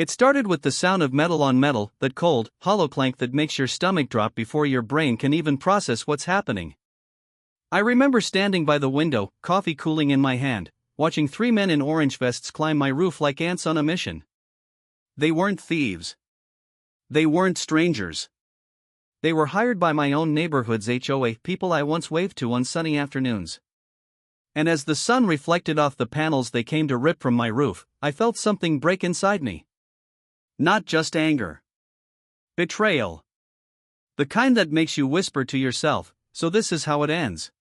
It started with the sound of metal on metal, that cold, hollow clank that makes your stomach drop before your brain can even process what's happening. I remember standing by the window, coffee cooling in my hand, watching three men in orange vests climb my roof like ants on a mission. They weren't thieves. They weren't strangers. They were hired by my own neighborhood's HOA, people I once waved to on sunny afternoons. And as the sun reflected off the panels they came to rip from my roof, I felt something break inside me. Not just anger. Betrayal. The kind that makes you whisper to yourself, so this is how it ends.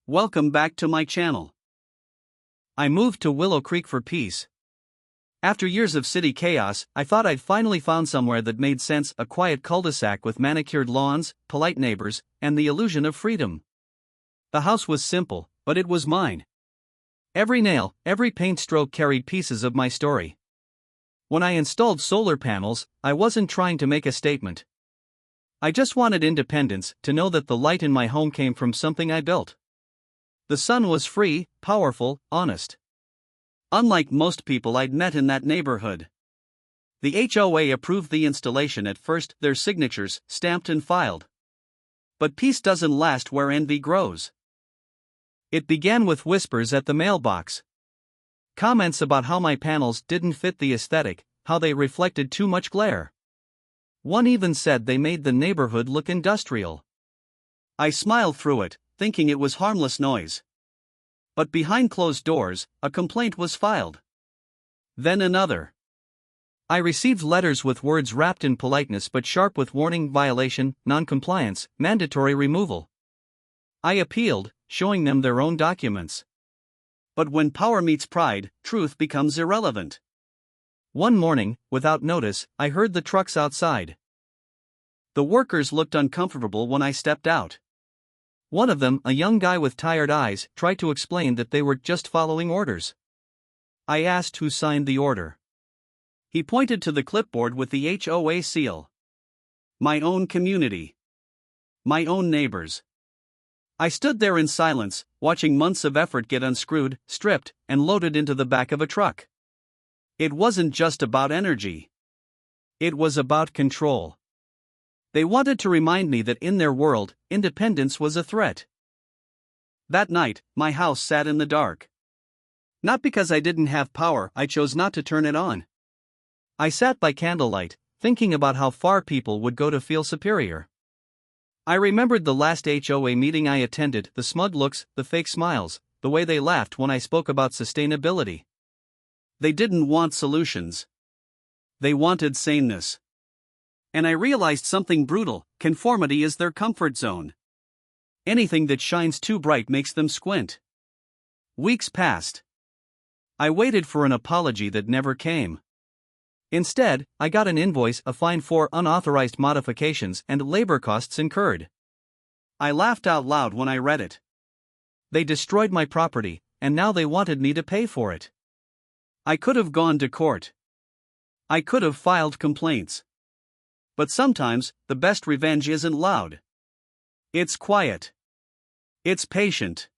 Welcome back to my channel. I moved to Willow Creek for peace. After years of city chaos, I thought I'd finally found somewhere that made sense, a quiet cul-de-sac with manicured lawns, polite neighbors, and the illusion of freedom. The house was simple, but it was mine. Every nail, every paint stroke carried pieces of my story. When I installed solar panels, I wasn't trying to make a statement. I just wanted independence, to know that the light in my home came from something I built. The sun was free, powerful, honest. Unlike most people I'd met in that neighborhood. The HOA approved the installation at first, their signatures stamped and filed. But peace doesn't last where envy grows. It began with whispers at the mailbox. Comments about how my panels didn't fit the aesthetic, how they reflected too much glare. One even said they made the neighborhood look industrial. I smiled through it, thinking it was harmless noise. But behind closed doors, a complaint was filed. Then another. I received letters with words wrapped in politeness but sharp with warning: violation, non-compliance, mandatory removal. I appealed, showing them their own documents. But when power meets pride, truth becomes irrelevant. One morning, without notice, I heard the trucks outside. The workers looked uncomfortable when I stepped out. One of them, a young guy with tired eyes, tried to explain that they were just following orders. I asked who signed the order. He pointed to the clipboard with the HOA seal. My own community. My own neighbors. I stood there in silence, watching months of effort get unscrewed, stripped, and loaded into the back of a truck. It wasn't just about energy. It was about control. They wanted to remind me that in their world, independence was a threat. That night, my house sat in the dark. Not because I didn't have power, I chose not to turn it on. I sat by candlelight, thinking about how far people would go to feel superior. I remembered the last HOA meeting I attended, the smug looks, the fake smiles, the way they laughed when I spoke about sustainability. They didn't want solutions. They wanted saneness. And I realized something brutal: conformity is their comfort zone. Anything that shines too bright makes them squint. Weeks passed. I waited for an apology that never came. Instead, I got an invoice, a fine for unauthorized modifications and labor costs incurred. I laughed out loud when I read it. They destroyed my property, and now they wanted me to pay for it. I could have gone to court. I could have filed complaints. But sometimes, the best revenge isn't loud. It's quiet. It's patient.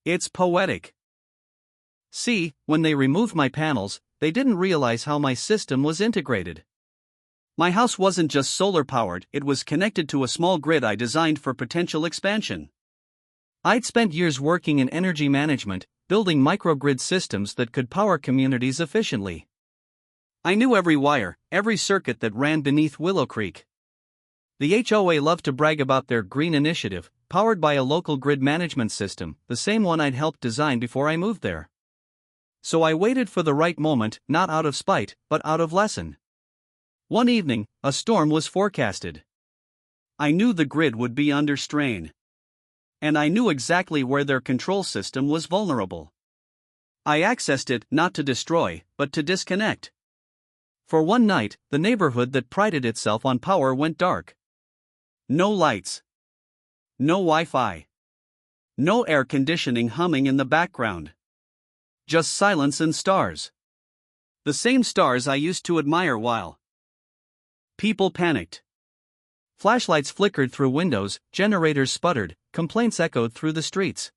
It's poetic. See, when they removed my panels, they didn't realize how my system was integrated. My house wasn't just solar-powered, it was connected to a small grid I designed for potential expansion. I'd spent years working in energy management, building microgrid systems that could power communities efficiently. I knew every wire, every circuit that ran beneath Willow Creek. The HOA loved to brag about their green initiative, powered by a local grid management system, the same one I'd helped design before I moved there. So I waited for the right moment, not out of spite, but out of lesson. One evening, a storm was forecasted. I knew the grid would be under strain. And I knew exactly where their control system was vulnerable. I accessed it not to destroy, but to disconnect. For one night, the neighborhood that prided itself on power went dark. No lights. No Wi-Fi. No air conditioning humming in the background. Just silence and stars. The same stars I used to admire while people panicked. Flashlights flickered through windows, generators sputtered, complaints echoed through the streets.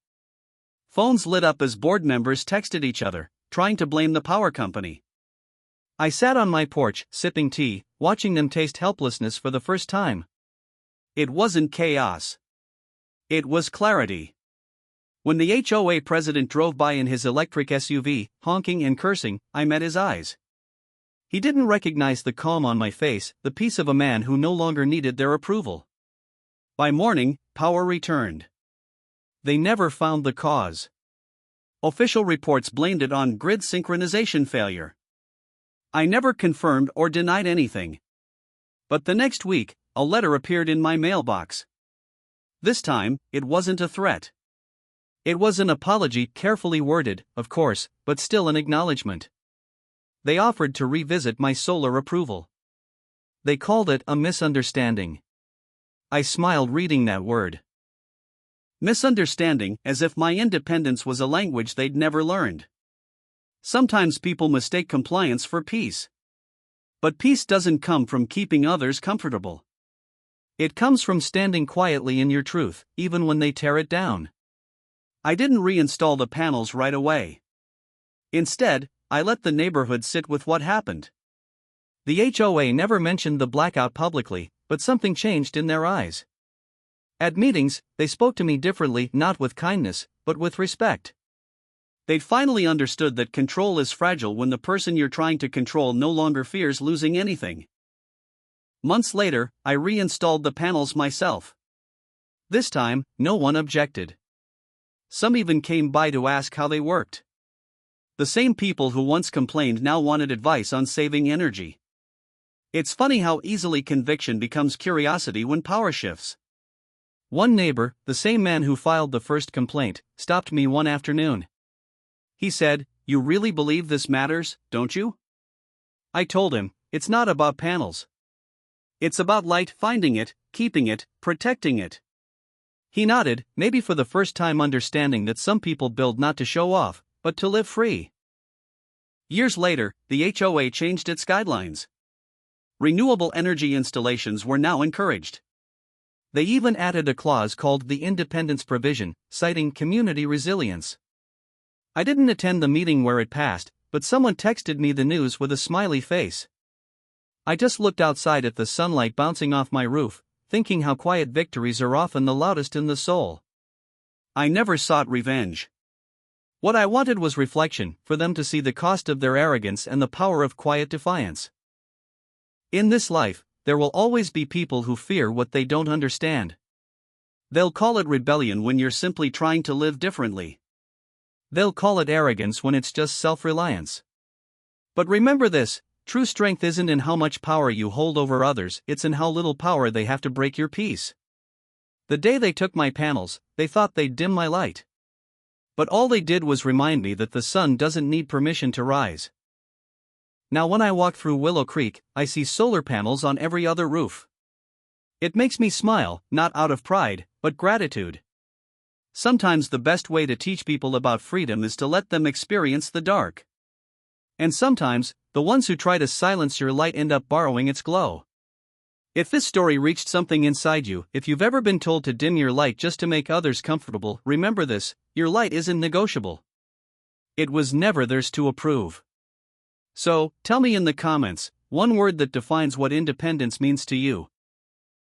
Phones lit up as board members texted each other, trying to blame the power company. I sat on my porch, sipping tea, watching them taste helplessness for the first time. It wasn't chaos. It was clarity. When the HOA president drove by in his electric SUV, honking and cursing, I met his eyes. He didn't recognize the calm on my face, the peace of a man who no longer needed their approval. By morning, power returned. They never found the cause. Official reports blamed it on grid synchronization failure. I never confirmed or denied anything. But the next week, a letter appeared in my mailbox. This time, it wasn't a threat. It was an apology, carefully worded, of course, but still an acknowledgement. They offered to revisit my solar approval. They called it a misunderstanding. I smiled reading that word. Misunderstanding, as if my independence was a language they'd never learned. Sometimes people mistake compliance for peace. But peace doesn't come from keeping others comfortable. It comes from standing quietly in your truth, even when they tear it down. I didn't reinstall the panels right away. Instead, I let the neighborhood sit with what happened. The HOA never mentioned the blackout publicly, but something changed in their eyes. At meetings, they spoke to me differently, not with kindness, but with respect. They'd finally understood that control is fragile when the person you're trying to control no longer fears losing anything. Months later, I reinstalled the panels myself. This time, no one objected. Some even came by to ask how they worked. The same people who once complained now wanted advice on saving energy. It's funny how easily conviction becomes curiosity when power shifts. One neighbor, the same man who filed the first complaint, stopped me one afternoon. He said, "You really believe this matters, don't you?" I told him, "It's not about panels. It's about light, finding it, keeping it, protecting it." He nodded, maybe for the first time understanding that some people build not to show off, but to live free. Years later, the HOA changed its guidelines. Renewable energy installations were now encouraged. They even added a clause called the independence provision, citing community resilience. I didn't attend the meeting where it passed, but someone texted me the news with a smiley face. I just looked outside at the sunlight bouncing off my roof, thinking how quiet victories are often the loudest in the soul. I never sought revenge. What I wanted was reflection, for them to see the cost of their arrogance and the power of quiet defiance. In this life, there will always be people who fear what they don't understand. They'll call it rebellion when you're simply trying to live differently. They'll call it arrogance when it's just self-reliance. But remember this, true strength isn't in how much power you hold over others, it's in how little power they have to break your peace. The day they took my panels, they thought they'd dim my light. But all they did was remind me that the sun doesn't need permission to rise. Now when I walk through Willow Creek, I see solar panels on every other roof. It makes me smile, not out of pride, but gratitude. Sometimes the best way to teach people about freedom is to let them experience the dark. And sometimes, the ones who try to silence your light end up borrowing its glow. If this story reached something inside you, if you've ever been told to dim your light just to make others comfortable, remember this, your light isn't negotiable. It was never theirs to approve. So, tell me in the comments, one word that defines what independence means to you.